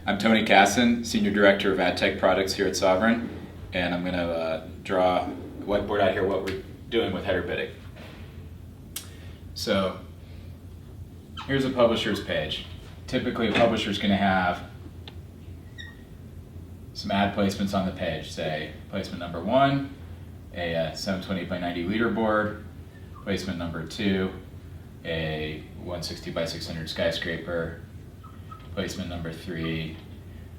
I'm Tony Casson, Senior Director of Ad Tech Products here at Sovereign, and I'm going to draw a whiteboard out here what we're doing with header bidding. So here's a publisher's page. Typically a publisher is going to have some ad placements on the page, say placement number 1, a 720 by 90 leaderboard, placement number 2, a 160 by 600 skyscraper, placement number 3,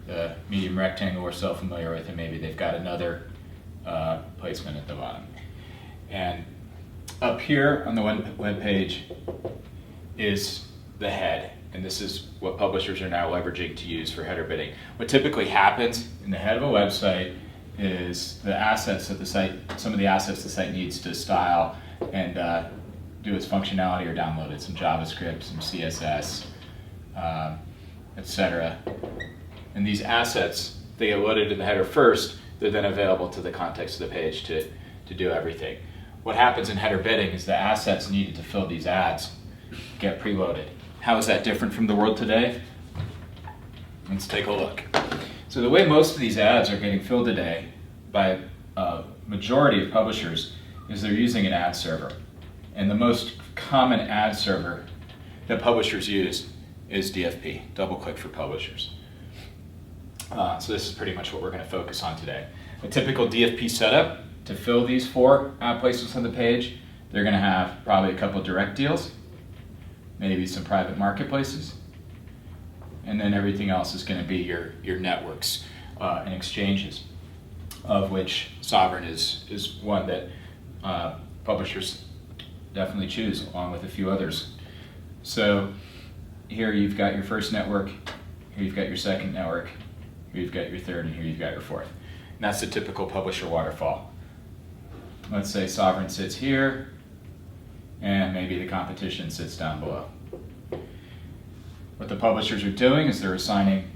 the medium rectangle we're so familiar with, and maybe they've got another placement at the bottom. And up here on the web page is the head, and this is what publishers are now leveraging to use for header bidding. What typically happens in the head of a website is the assets that the site, some of the assets the site needs to style and do its functionality or download it, some JavaScript, some CSS, etc. And these assets, they get loaded in the header first, they're then available to the context of the page to do everything. What happens in header bidding is the assets needed to fill these ads get preloaded. How is that different from the world today? Let's take a look. So the way most of these ads are getting filled today by a majority of publishers is they're using an ad server. And the most common ad server that publishers use is DFP, DoubleClick for Publishers. So this is pretty much what we're going to focus on today. A typical DFP setup to fill these 4 ad placements on the page, they're going to have probably a couple direct deals, maybe some private marketplaces, and then everything else is going to be your networks and exchanges, of which Sovereign is one that publishers definitely choose, along with a few others. So here you've got your first network, here you've got your second network, here you've got your third, and here you've got your fourth. And that's the typical publisher waterfall. Let's say Sovereign sits here, and maybe the competition sits down below. What the publishers are doing is they're assigning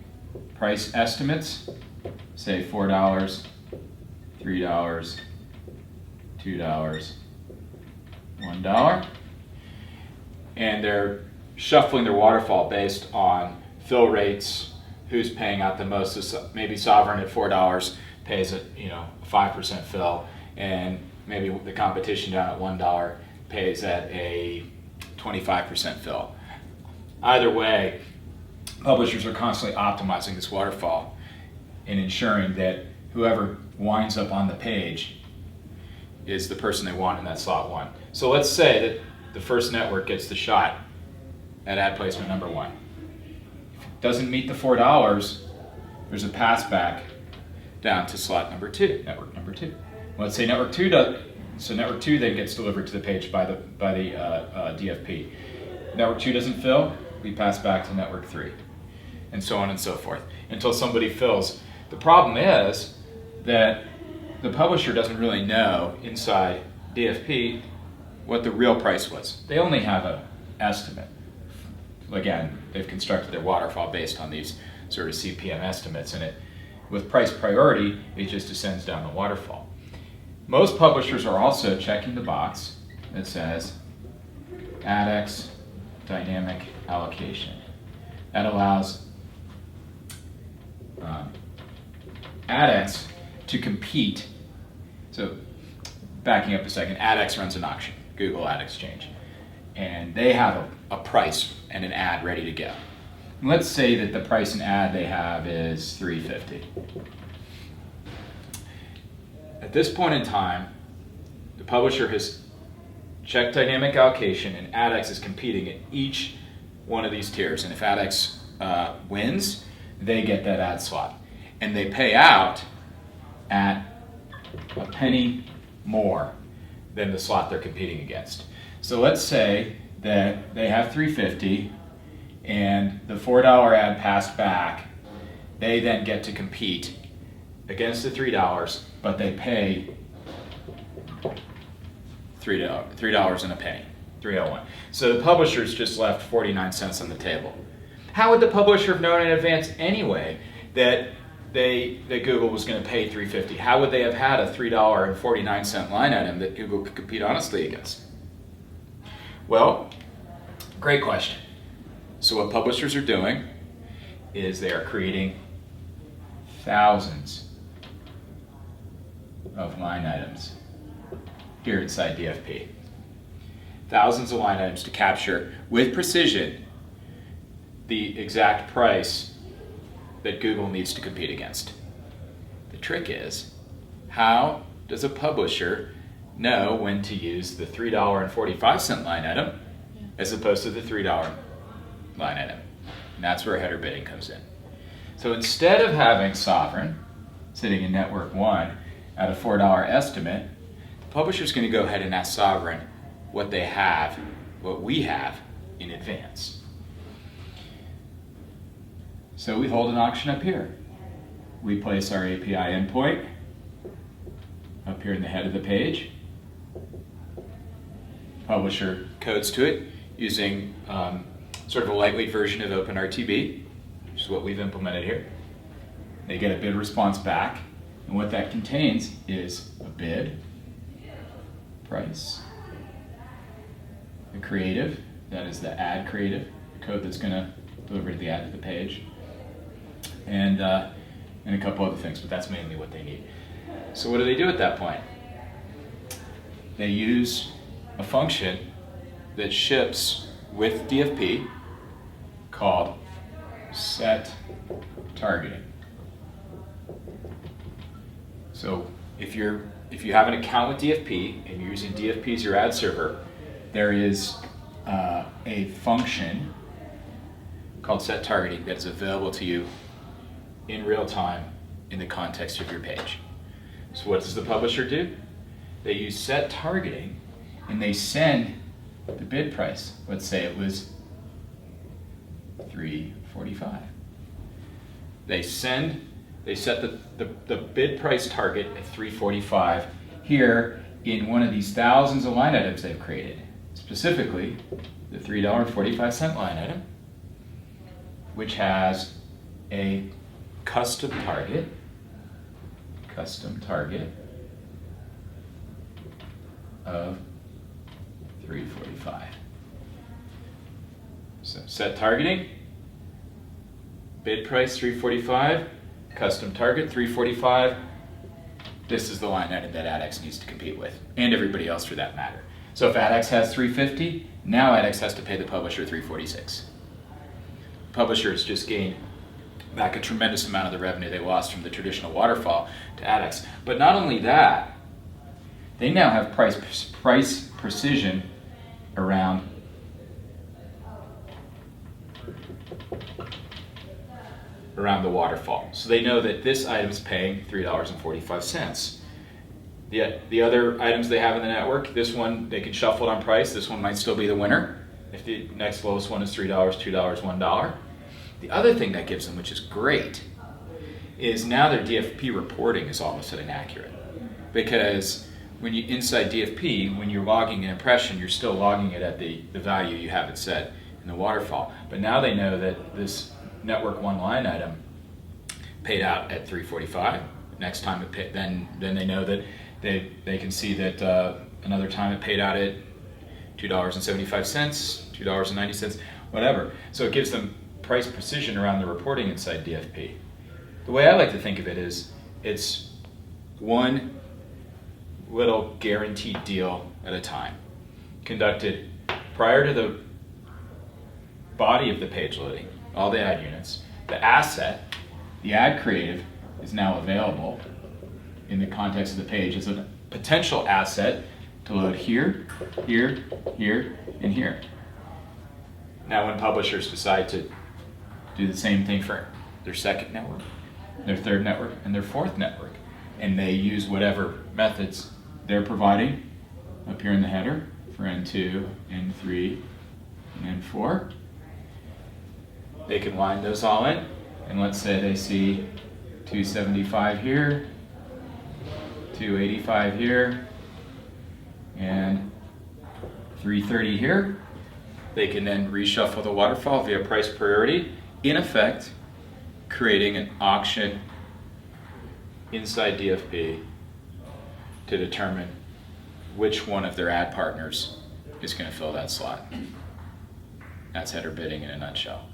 price estimates, say $4, $3, $2, $1, and they're shuffling their waterfall based on fill rates, who's paying out the most. So maybe Sovereign at $4 pays a 5% fill, and maybe the competition down at $1 pays at a 25% fill. Either way, publishers are constantly optimizing this waterfall and ensuring that whoever winds up on the page is the person they want in that slot 1. So let's say that the first network gets the shot at ad placement number 1. If it doesn't meet the $4, there's a pass back down to slot number 2, network number 2. Let's say network 2 does, so network 2 then gets delivered to the page by the DFP. Network 2 doesn't fill, we pass back to network 3, and so on and so forth, until somebody fills. The problem is that the publisher doesn't really know inside DFP what the real price was. They only have an estimate. Again, they've constructed their waterfall based on these sort of CPM estimates, and with price priority, it just descends down the waterfall. Most publishers are also checking the box that says AdX dynamic allocation. That allows AdX to compete. So backing up a second, AdX runs an auction, Google Ad Exchange, and they have a price and an ad ready to go. And let's say that the price and ad they have is $3.50. At this point in time, the publisher has checked dynamic allocation, and AdX is competing at each one of these tiers. And if AdX wins, they get that ad slot, and they pay out at a penny more than the slot they're competing against. So let's say that they have $3.50 and the $4 ad passed back. They then get to compete against the $3, but they pay $3 and a penny, $3.01. So the publisher's just left 49 cents on the table. How would the publisher have known in advance anyway that Google was going to pay $3.50? How would they have had a $3.49 line item that Google could compete honestly against? Well, great question. So what publishers are doing is they are creating thousands of line items here inside DFP. Thousands of line items to capture with precision the exact price that Google needs to compete against. The trick is, how does a publisher know when to use the $3.45 line item as opposed to the $3 line item? And that's where header bidding comes in. So instead of having Sovereign sitting in Network 1 at a $4 estimate, the publisher's going to go ahead and ask Sovereign what they have, what we have in advance. So we hold an auction up here. We place our API endpoint up here in the head of the page. Publisher codes to it using sort of a lightweight version of OpenRTB, which is what we've implemented here. They get a bid response back, and what that contains is a bid, price, the creative, that is the ad creative, the code that's going to deliver the ad to the page, and a couple other things, but that's mainly what they need. So what do they do at that point? They use a function that ships with DFP called set targeting. So if you have an account with DFP and you're using DFP as your ad server, there is a function called set targeting that is available to you in real time in the context of your page. So what does the publisher do? They use set targeting and they send the bid price. Let's say it was $3.45. They set the bid price target at $3.45 here in one of these thousands of line items they've created. Specifically, the $3.45 line item, which has a custom target of $3.45. So set targeting, bid price $3.45, custom target $3.45. This is the line item that AdX needs to compete with, and everybody else for that matter. So if AdX has $3.50, now AdX has to pay the publisher $3.46. Publishers just gained back a tremendous amount of the revenue they lost from the traditional waterfall to AdX. But not only that, they now have price precision around the waterfall. So they know that this item is paying $3.45. The other items they have in the network, this one they can shuffle it on price. This one might still be the winner if the next lowest one is $3, $2, $1. The other thing that gives them, which is great, is now their DFP reporting is all of a sudden accurate. Because when you inside DFP, when you're logging an impression, you're still logging it at the value you have it set in the waterfall. But now they know that this Network 1 line item paid out at $3.45. Next time it paid, then they know that they can see that another time it paid out at $2.75, $2.90, whatever. So it gives them price precision around the reporting inside DFP. The way I like to think of it is it's one little guaranteed deal at a time, conducted prior to the body of the page loading, all the ad units. The asset, the ad creative, is now available in the context of the page as a potential asset to load here, here, here, and here. Now when publishers decide to do the same thing for their second network, their third network, and their fourth network, and they use whatever methods they're providing up here in the header for N2, N3, and N4, they can line those all in, and let's say they see 275 here, 285 here, and 330 here. They can then reshuffle the waterfall via price priority, in effect creating an auction inside DFP to determine which one of their ad partners is going to fill that slot. That's header bidding in a nutshell.